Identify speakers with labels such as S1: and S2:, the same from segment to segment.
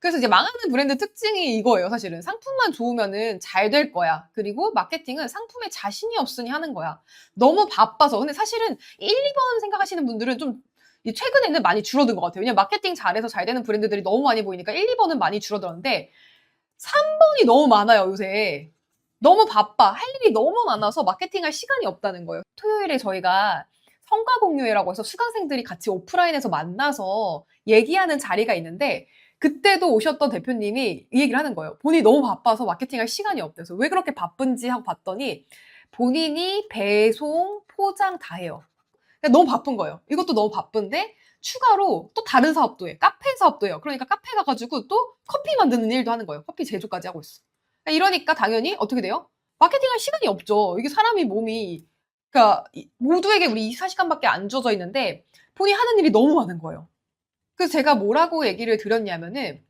S1: 그래서 이제 망하는 브랜드 특징이 이거예요, 사실은. 상품만 좋으면은 잘 될 거야. 그리고 마케팅은 상품에 자신이 없으니 하는 거야. 너무 바빠서. 근데 사실은 1, 2번 생각하시는 분들은 좀 최근에는 많이 줄어든 것 같아요. 왜냐면 마케팅 잘해서 잘 되는 브랜드들이 너무 많이 보이니까 1, 2번은 많이 줄어들었는데 3번이 너무 많아요, 요새. 너무 바빠. 할 일이 너무 많아서 마케팅할 시간이 없다는 거예요. 토요일에 저희가 성과 공유회라고 해서 수강생들이 같이 오프라인에서 만나서 얘기하는 자리가 있는데 그때도 오셨던 대표님이 이 얘기를 하는 거예요. 본인이 너무 바빠서 마케팅할 시간이 없대서. 왜 그렇게 바쁜지 하고 봤더니 본인이 배송, 포장 다 해요. 그러니까 너무 바쁜 거예요. 이것도 너무 바쁜데 추가로 또 다른 사업도 해. 카페 사업도 해요. 그러니까 카페 가가지고 또 커피 만드는 일도 하는 거예요. 커피 제조까지 하고 있어. 그러니까 이러니까 당연히 어떻게 돼요? 마케팅할 시간이 없죠. 이게 사람이 몸이 그러니까 모두에게 우리 24시간밖에 안 주어져 있는데 본인이 하는 일이 너무 많은 거예요. 그래서 제가 뭐라고 얘기를 드렸냐면은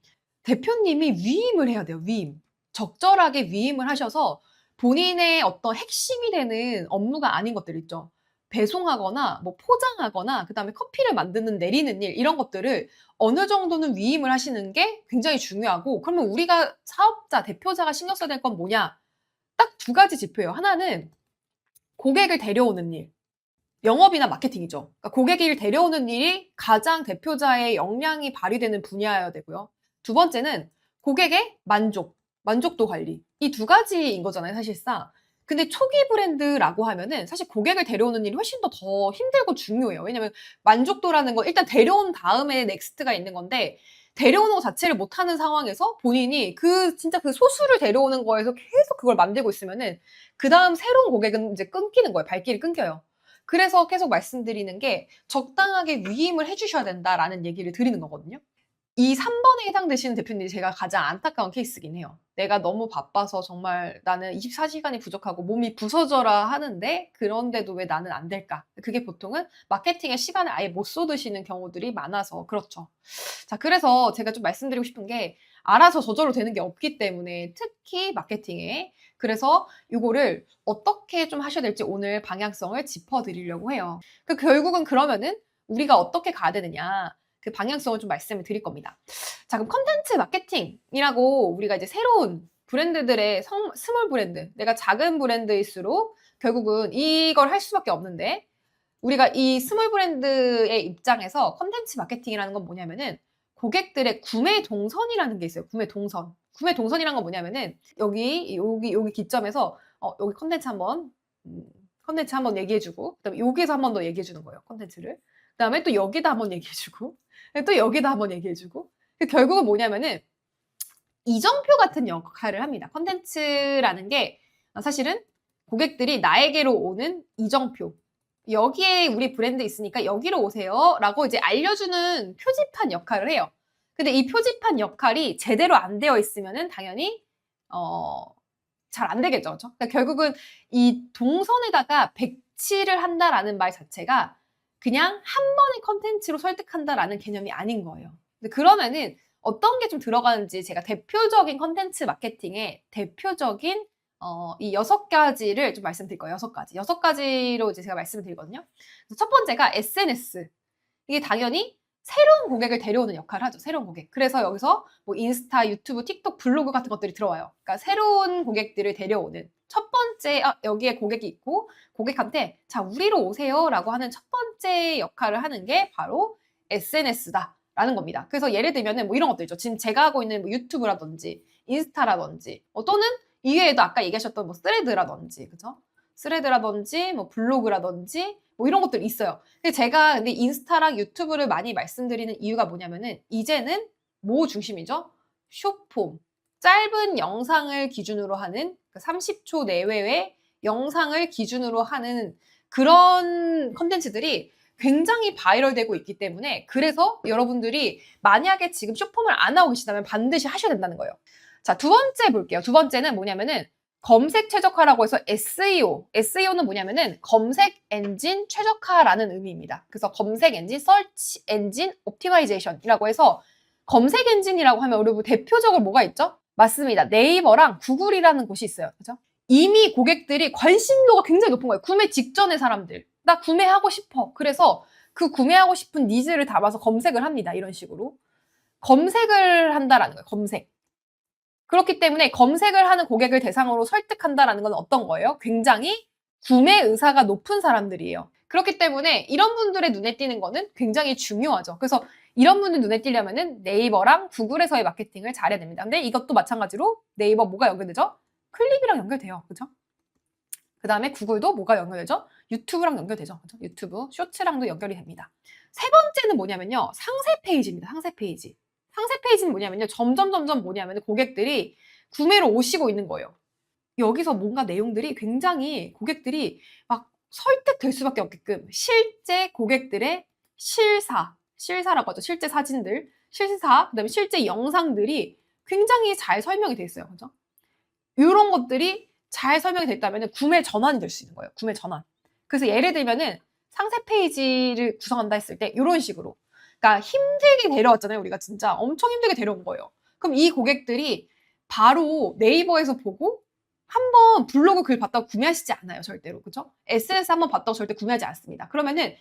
S1: 대표님이 위임을 해야 돼요. 위임. 적절하게 위임을 하셔서 본인의 어떤 핵심이 되는 업무가 아닌 것들 있죠. 배송하거나 뭐 포장하거나 그다음에 커피를 만드는 내리는 일 이런 것들을 어느 정도는 위임을 하시는 게 굉장히 중요하고 그러면 우리가 사업자, 대표자가 신경 써야 될 건 뭐냐? 딱 두 가지 지표예요. 하나는 고객을 데려오는 일. 영업이나 마케팅이죠. 그러니까 고객을 데려오는 일이 가장 대표자의 역량이 발휘되는 분야여야 되고요. 두 번째는 고객의 만족도 관리. 이 두 가지인 거잖아요, 사실상. 근데 초기 브랜드라고 하면은 사실 고객을 데려오는 일이 훨씬 더 힘들고 중요해요. 왜냐면 만족도라는 건 일단 데려온 다음에 넥스트가 있는 건데 데려오는 것 자체를 못하는 상황에서 본인이 진짜 그 소수를 데려오는 거에서 계속 그걸 만들고 있으면은 그다음 새로운 고객은 이제 끊기는 거예요. 발길이 끊겨요. 그래서 계속 말씀드리는 게 적당하게 위임을 해 주셔야 된다라는 얘기를 드리는 거거든요. 이 3번에 해당되시는 대표님이 제가 가장 안타까운 케이스긴 해요. 내가 너무 바빠서 정말 나는 24시간이 부족하고 몸이 부서져라 하는데 그런데도 왜 나는 안 될까? 그게 보통은 마케팅에 시간을 아예 못 쏟으시는 경우들이 많아서 그렇죠. 자, 그래서 제가 좀 말씀드리고 싶은 게 알아서 저절로 되는 게 없기 때문에 특히 마케팅에 그래서 이거를 어떻게 좀 하셔야 될지 오늘 방향성을 짚어드리려고 해요. 결국은 그러면은 우리가 어떻게 가야 되느냐 그 방향성을 좀 말씀을 드릴 겁니다. 자, 그럼 컨텐츠 마케팅이라고 우리가 이제 새로운 브랜드들의 스몰 브랜드, 내가 작은 브랜드일수록 결국은 이걸 할 수밖에 없는데 우리가 이 스몰 브랜드의 입장에서 컨텐츠 마케팅이라는 건 뭐냐면은 고객들의 구매 동선이라는 게 있어요. 구매 동선. 구매 동선이란 건 뭐냐면은 여기 기점에서 여기 컨텐츠 한번 얘기해 주고 그다음에 여기서 한번 더 얘기해 주는 거예요. 컨텐츠를. 그다음에 또 여기다 한번 얘기해 주고 또 여기다 한번 얘기해 주고 결국은 뭐냐면은 이정표 같은 역할을 합니다. 컨텐츠라는 게 사실은 고객들이 나에게로 오는 이정표. 여기에 우리 브랜드 있으니까 여기로 오세요. 라고 이제 알려주는 표지판 역할을 해요. 근데 이 표지판 역할이 제대로 안 되어 있으면은 당연히, 잘 안 되겠죠. 그렇죠? 그러니까 결국은 이 동선에다가 배치를 한다라는 말 자체가 그냥 한 번의 컨텐츠로 설득한다라는 개념이 아닌 거예요. 근데 그러면은 어떤 게 좀 들어가는지 제가 대표적인 컨텐츠 마케팅의 대표적인 이 6가지를 좀 말씀드릴 거예요. 6가지. 6가지로 이제 제가 말씀을 드리거든요. 그래서 첫 번째가 SNS. 이게 당연히 새로운 고객을 데려오는 역할을 하죠. 새로운 고객. 그래서 여기서 뭐 인스타, 유튜브, 틱톡, 블로그 같은 것들이 들어와요. 그러니까 새로운 고객들을 데려오는 첫 번째 여기에 고객이 있고 고객한테 자 우리로 오세요라고 하는 첫 번째 역할을 하는 게 바로 SNS다. 라는 겁니다. 그래서 예를 들면은 뭐 이런 것들 있죠. 지금 제가 하고 있는 뭐 유튜브라든지 인스타라든지 또는 이외에도 아까 얘기하셨던 뭐 스레드라든지 그죠? 스레드라든지 뭐 블로그라든지 뭐 이런 것들이 있어요. 근데 인스타랑 유튜브를 많이 말씀드리는 이유가 뭐냐면은 이제는 뭐 중심이죠? 숏폼. 짧은 영상을 기준으로 하는 30초 내외의 영상을 기준으로 하는 그런 컨텐츠들이 굉장히 바이럴되고 있기 때문에 그래서 여러분들이 만약에 지금 숏폼을 안 하고 계시다면 반드시 하셔야 된다는 거예요. 자, 두 번째 볼게요. 두 번째는 뭐냐면은 검색 최적화라고 해서 SEO. SEO는 뭐냐면은 검색 엔진 최적화라는 의미입니다. 그래서 검색 엔진, 서치 엔진 옵티마이제이션이라고 해서 검색 엔진이라고 하면 우리 대표적으로 뭐가 있죠? 맞습니다. 네이버랑 구글이라는 곳이 있어요. 그죠? 이미 고객들이 관심도가 굉장히 높은 거예요. 구매 직전의 사람들. 나 구매하고 싶어. 그래서 그 구매하고 싶은 니즈를 담아서 검색을 합니다. 이런 식으로. 검색을 한다라는 거예요. 검색. 그렇기 때문에 검색을 하는 고객을 대상으로 설득한다라는 건 어떤 거예요? 굉장히 구매 의사가 높은 사람들이에요. 그렇기 때문에 이런 분들의 눈에 띄는 거는 굉장히 중요하죠. 그래서 이런 분들 눈에 띄려면은 네이버랑 구글에서의 마케팅을 잘해야 됩니다. 근데 이것도 마찬가지로 네이버 뭐가 연결되죠? 클립이랑 연결돼요. 그죠? 그 다음에 구글도 뭐가 연결되죠? 유튜브랑 연결되죠. 그죠? 유튜브, 쇼츠랑도 연결이 됩니다. 세 번째는 뭐냐면요. 상세 페이지입니다. 상세 페이지. 상세 페이지는 뭐냐면요. 점점 뭐냐면 고객들이 구매로 오시고 있는 거예요. 여기서 뭔가 내용들이 굉장히 고객들이 막 설득될 수밖에 없게끔 실제 고객들의 실사라고 하죠. 실제 사진들, 실사, 그다음에 실제 영상들이 굉장히 잘 설명이 돼 있어요. 그죠? 요런 것들이 잘 설명이 됐다면 구매 전환이 될 수 있는 거예요. 구매 전환. 그래서 예를 들면은 상세 페이지를 구성한다 했을 때 요런 식으로. 그러니까 힘들게 데려왔잖아요. 우리가 진짜 엄청 힘들게 데려온 거예요. 그럼 이 고객들이 바로 네이버에서 보고 한번 블로그 글 봤다고 구매하시지 않아요. 절대로. 그죠? SNS 한번 봤다고 절대 구매하지 않습니다. 그러면은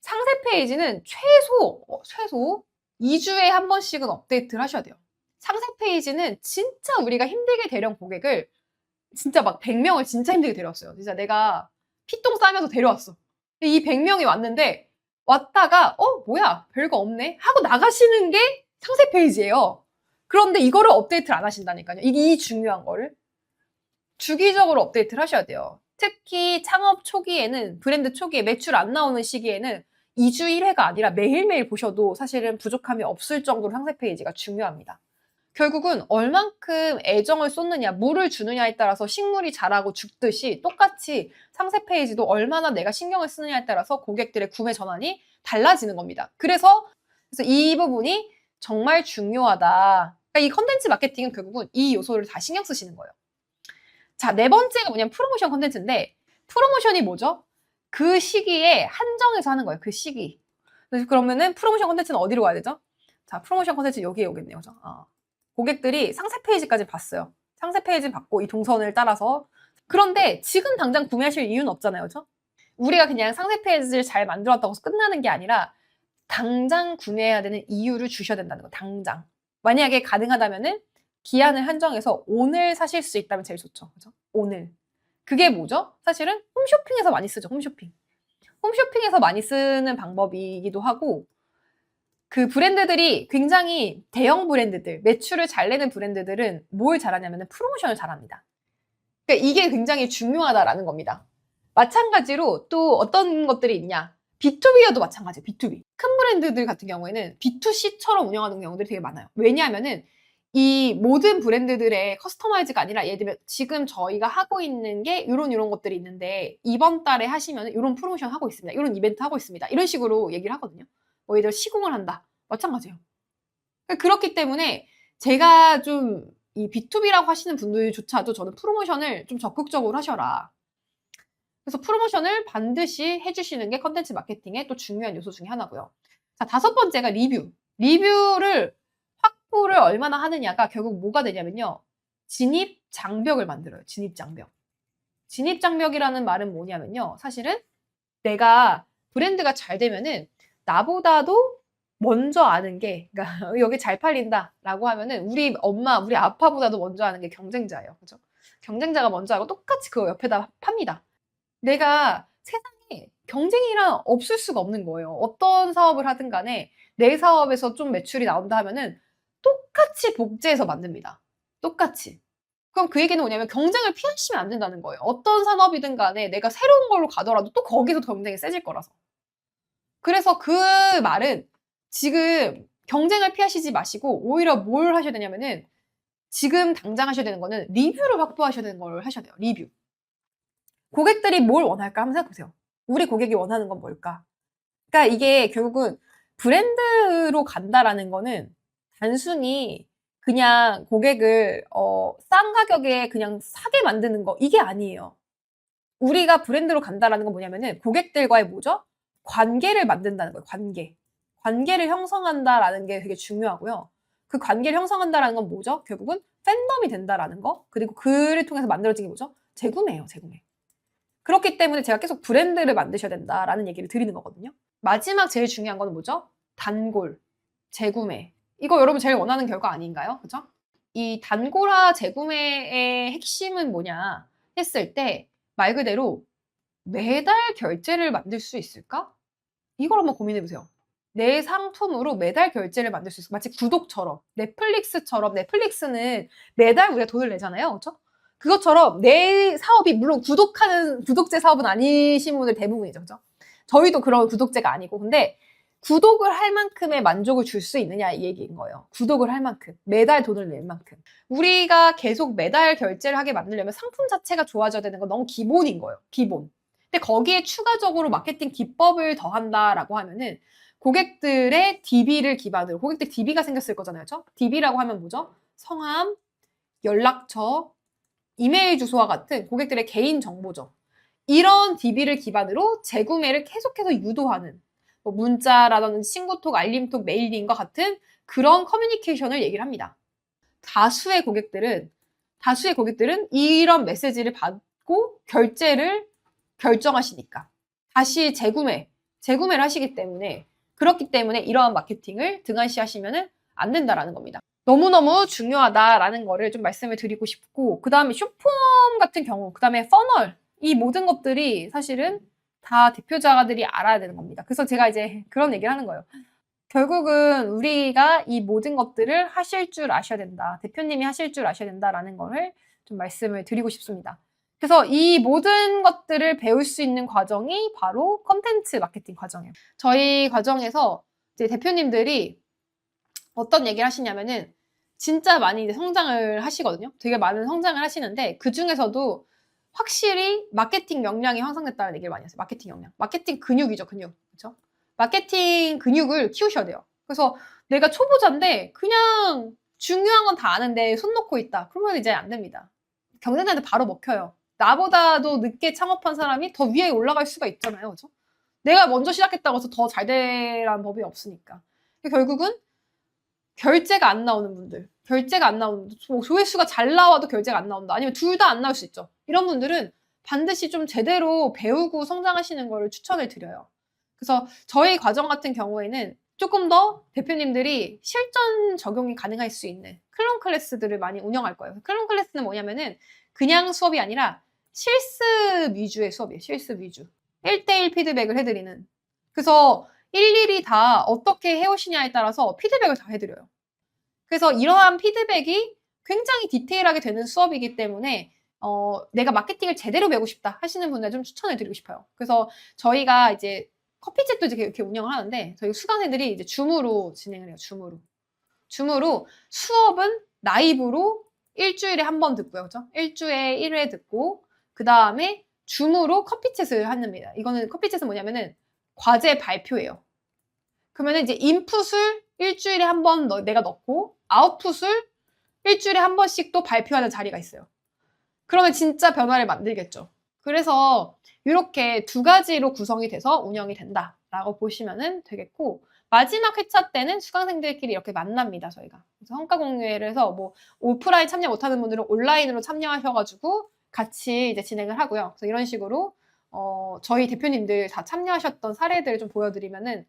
S1: 상세 페이지는 최소 2주에 한 번씩은 업데이트를 하셔야 돼요. 상세 페이지는 진짜 우리가 힘들게 데려온 고객을 진짜 막 100명을 진짜 힘들게 데려왔어요. 진짜 내가 피똥 싸면서 데려왔어. 이 100명이 왔는데 왔다가 뭐야 별거 없네 하고 나가시는 게 상세 페이지예요. 그런데 이거를 업데이트를 안 하신다니까요. 이 중요한 거를. 주기적으로 업데이트를 하셔야 돼요. 특히 창업 초기에는 브랜드 초기에 매출 안 나오는 시기에는 2주 1회가 아니라 매일매일 보셔도 사실은 부족함이 없을 정도로 상세 페이지가 중요합니다. 결국은 얼만큼 애정을 쏟느냐, 물을 주느냐에 따라서 식물이 자라고 죽듯이 똑같이 상세 페이지도 얼마나 내가 신경을 쓰느냐에 따라서 고객들의 구매 전환이 달라지는 겁니다. 그래서 이 부분이 정말 중요하다. 그러니까 이 컨텐츠 마케팅은 결국은 이 요소를 다 신경 쓰시는 거예요. 자, 네 번째가 뭐냐면 프로모션 컨텐츠인데 프로모션이 뭐죠? 그 시기에 한정해서 하는 거예요. 그 시기. 그러면은 프로모션 컨텐츠는 어디로 가야 되죠? 자, 프로모션 컨텐츠 여기에 오겠네요. 그죠? 고객들이 상세 페이지까지 봤어요. 상세 페이지 받고 이 동선을 따라서. 그런데 지금 당장 구매하실 이유는 없잖아요. 그죠? 우리가 그냥 상세 페이지를 잘 만들었다고 해서 끝나는 게 아니라 당장 구매해야 되는 이유를 주셔야 된다는 거. 당장. 만약에 가능하다면은 기한을 한정해서 오늘 사실 수 있다면 제일 좋죠. 그죠? 오늘. 그게 뭐죠? 사실은 홈쇼핑에서 많이 쓰죠. 홈쇼핑. 홈쇼핑에서 많이 쓰는 방법이기도 하고 그 브랜드들이 굉장히 대형 브랜드들, 매출을 잘 내는 브랜드들은 뭘 잘하냐면 프로모션을 잘합니다. 그러니까 이게 굉장히 중요하다라는 겁니다. 마찬가지로 또 어떤 것들이 있냐. B2B여도 마찬가지예요. B2B. 큰 브랜드들 같은 경우에는 B2C처럼 운영하는 경우들이 되게 많아요. 왜냐하면은 이 모든 브랜드들의 커스터마이즈가 아니라 예를 들면 지금 저희가 하고 있는 게 이런 것들이 있는데 이번 달에 하시면 이런 프로모션 하고 있습니다. 이런 이벤트 하고 있습니다. 이런 식으로 얘기를 하거든요. 뭐 예를 들어 시공을 한다. 마찬가지예요. 그렇기 때문에 제가 좀 이 B2B라고 하시는 분들조차도 저는 프로모션을 좀 적극적으로 하셔라. 그래서 프로모션을 반드시 해주시는 게 컨텐츠 마케팅의 또 중요한 요소 중에 하나고요. 자, 다섯 번째가 리뷰. 리뷰를 확보를 얼마나 하느냐가 결국 뭐가 되냐면요. 진입 장벽을 만들어요. 진입 장벽. 진입 장벽이라는 말은 뭐냐면요. 사실은 내가 브랜드가 잘 되면은 나보다도 먼저 아는 게, 그러니까 여기 잘 팔린다라고 하면은 우리 엄마, 우리 아빠보다도 먼저 아는 게 경쟁자예요. 그죠? 경쟁자가 먼저 하고 똑같이 그거 옆에다 팝니다. 내가 세상에 경쟁이란 없을 수가 없는 거예요. 어떤 사업을 하든 간에 내 사업에서 좀 매출이 나온다 하면은 똑같이 복제해서 만듭니다. 똑같이. 그럼 그 얘기는 뭐냐면 경쟁을 피하시면 안 된다는 거예요. 어떤 산업이든 간에 내가 새로운 걸로 가더라도 또 거기서 경쟁이 세질 거라서. 그래서 그 말은 지금 경쟁을 피하시지 마시고 오히려 뭘 하셔야 되냐면은 지금 당장 하셔야 되는 거는 리뷰를 확보하셔야 되는 걸 하셔야 돼요. 리뷰. 고객들이 뭘 원할까 한번 생각해 보세요. 우리 고객이 원하는 건 뭘까? 그러니까 이게 결국은 브랜드로 간다라는 거는 단순히 그냥 고객을 싼 가격에 그냥 사게 만드는 거 이게 아니에요. 우리가 브랜드로 간다라는 건 뭐냐면은 고객들과의 뭐죠? 관계를 만든다는 거예요. 관계. 관계를 형성한다라는 게 되게 중요하고요. 그 관계를 형성한다라는 건 뭐죠? 결국은 팬덤이 된다라는 거. 그리고 그를 통해서 만들어진 게 뭐죠? 재구매예요. 재구매. 그렇기 때문에 제가 계속 브랜드를 만드셔야 된다라는 얘기를 드리는 거거든요. 마지막 제일 중요한 거는 뭐죠? 단골, 재구매. 이거 여러분 제일 원하는 결과 아닌가요? 그죠? 이 단골화 재구매의 핵심은 뭐냐 했을 때 말 그대로 매달 결제를 만들 수 있을까? 이걸 한번 고민해 보세요. 내 상품으로 매달 결제를 만들 수 있을까? 마치 구독처럼, 넷플릭스처럼. 넷플릭스는 매달 우리가 돈을 내잖아요. 그렇죠? 그것처럼 내 사업이 물론 구독제 사업은 아니신 분들 대부분이죠. 그죠? 저희도 그런 구독제가 아니고. 근데 구독을 할 만큼의 만족을 줄 수 있느냐 이 얘기인 거예요. 구독을 할 만큼, 매달 돈을 낼 만큼. 우리가 계속 매달 결제를 하게 만들려면 상품 자체가 좋아져야 되는 건 너무 기본인 거예요. 기본. 근데 거기에 추가적으로 마케팅 기법을 더한다라고 하면은 고객들의 DB를 기반으로, 고객들 DB가 생겼을 거잖아요. 그렇죠? DB라고 하면 뭐죠? 성함, 연락처, 이메일 주소와 같은 고객들의 개인 정보죠. 이런 DB를 기반으로 재구매를 계속해서 유도하는 뭐 문자라든지 친구톡, 알림톡, 메일링과 같은 그런 커뮤니케이션을 얘기를 합니다. 다수의 고객들은 이런 메시지를 받고 결제를 결정하시니까 다시 재구매를 하시기 때문에, 그렇기 때문에 이러한 마케팅을 등한시하시면 안 된다라는 겁니다. 너무너무 중요하다라는 거를 좀 말씀을 드리고 싶고, 그 다음에 쇼폼 같은 경우, 그 다음에 퍼널, 이 모든 것들이 사실은 다 대표자들이 알아야 되는 겁니다. 그래서 제가 이제 그런 얘기를 하는 거예요. 결국은 우리가 이 모든 것들을 하실 줄 아셔야 된다. 대표님이 하실 줄 아셔야 된다라는 거를 좀 말씀을 드리고 싶습니다. 그래서 이 모든 것들을 배울 수 있는 과정이 바로 컨텐츠 마케팅 과정이에요. 저희 과정에서 이제 대표님들이 어떤 얘기를 하시냐면은 진짜 많이 이제 성장을 하시거든요. 되게 많은 성장을 하시는데 그 중에서도 확실히 마케팅 역량이 향상됐다는 얘기를 많이 하세요. 마케팅 역량. 마케팅 근육이죠, 근육. 그렇죠? 마케팅 근육을 키우셔야 돼요. 그래서 내가 초보자인데 그냥 중요한 건 다 아는데 손 놓고 있다. 그러면 이제 안 됩니다. 경쟁자한테 바로 먹혀요. 나보다도 늦게 창업한 사람이 더 위에 올라갈 수가 있잖아요. 그렇죠? 내가 먼저 시작했다고 해서 더 잘 되라는 법이 없으니까. 결국은 결제가 안 나오는 분들, 조회수가 잘 나와도 결제가 안 나온다. 아니면 둘 다 안 나올 수 있죠. 이런 분들은 반드시 좀 제대로 배우고 성장하시는 거를 추천을 드려요. 그래서 저희 과정 같은 경우에는 조금 더 대표님들이 실전 적용이 가능할 수 있는 클론 클래스들을 많이 운영할 거예요. 클론 클래스는 뭐냐면은 그냥 수업이 아니라 실습 위주의 수업이에요. 실습 위주. 1대1 피드백을 해드리는. 그래서 일일이 다 어떻게 해오시냐에 따라서 피드백을 다 해드려요. 그래서 이러한 피드백이 굉장히 디테일하게 되는 수업이기 때문에 내가 마케팅을 제대로 배우고 싶다 하시는 분들 좀 추천을 드리고 싶어요. 그래서 저희가 이제 커피집도 이렇게 운영을 하는데 저희 수강생들이 이제 줌으로 진행을 해요. 줌으로 수업은 라이브로 일주일에 한 번 듣고요. 그죠? 일주일에 1회 듣고 그 다음에 줌으로 커피챗을 합니다. 이거는 커피챗은 뭐냐면은 과제 발표예요. 그러면 이제 인풋을 일주일에 한 번 내가 넣고 아웃풋을 일주일에 한 번씩 또 발표하는 자리가 있어요. 그러면 진짜 변화를 만들겠죠. 그래서 이렇게 두 가지로 구성이 돼서 운영이 된다라고 보시면 되겠고, 마지막 회차 때는 수강생들끼리 이렇게 만납니다, 저희가. 그래서 성과 공유회를 해서 뭐 오프라인 참여 못하는 분들은 온라인으로 참여하셔가지고 같이 이제 진행을 하고요. 그래서 이런 식으로 저희 대표님들 다 참여하셨던 사례들을 좀 보여드리면은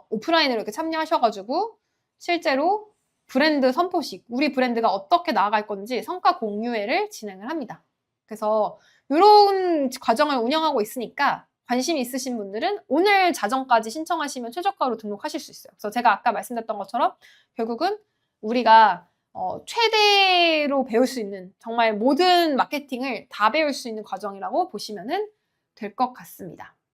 S1: 오프라인으로 이렇게 참여하셔가지고 실제로 브랜드 선포식, 우리 브랜드가 어떻게 나아갈 건지 성과 공유회를 진행을 합니다. 그래서 이런 과정을 운영하고 있으니까 관심 있으신 분들은 오늘 자정까지 신청하시면 최저가로 등록하실 수 있어요. 그래서 제가 아까 말씀드렸던 것처럼 결국은 우리가 최대로 배울 수 있는, 정말 모든 마케팅을 다 배울 수 있는 과정이라고 보시면 될 것 같습니다.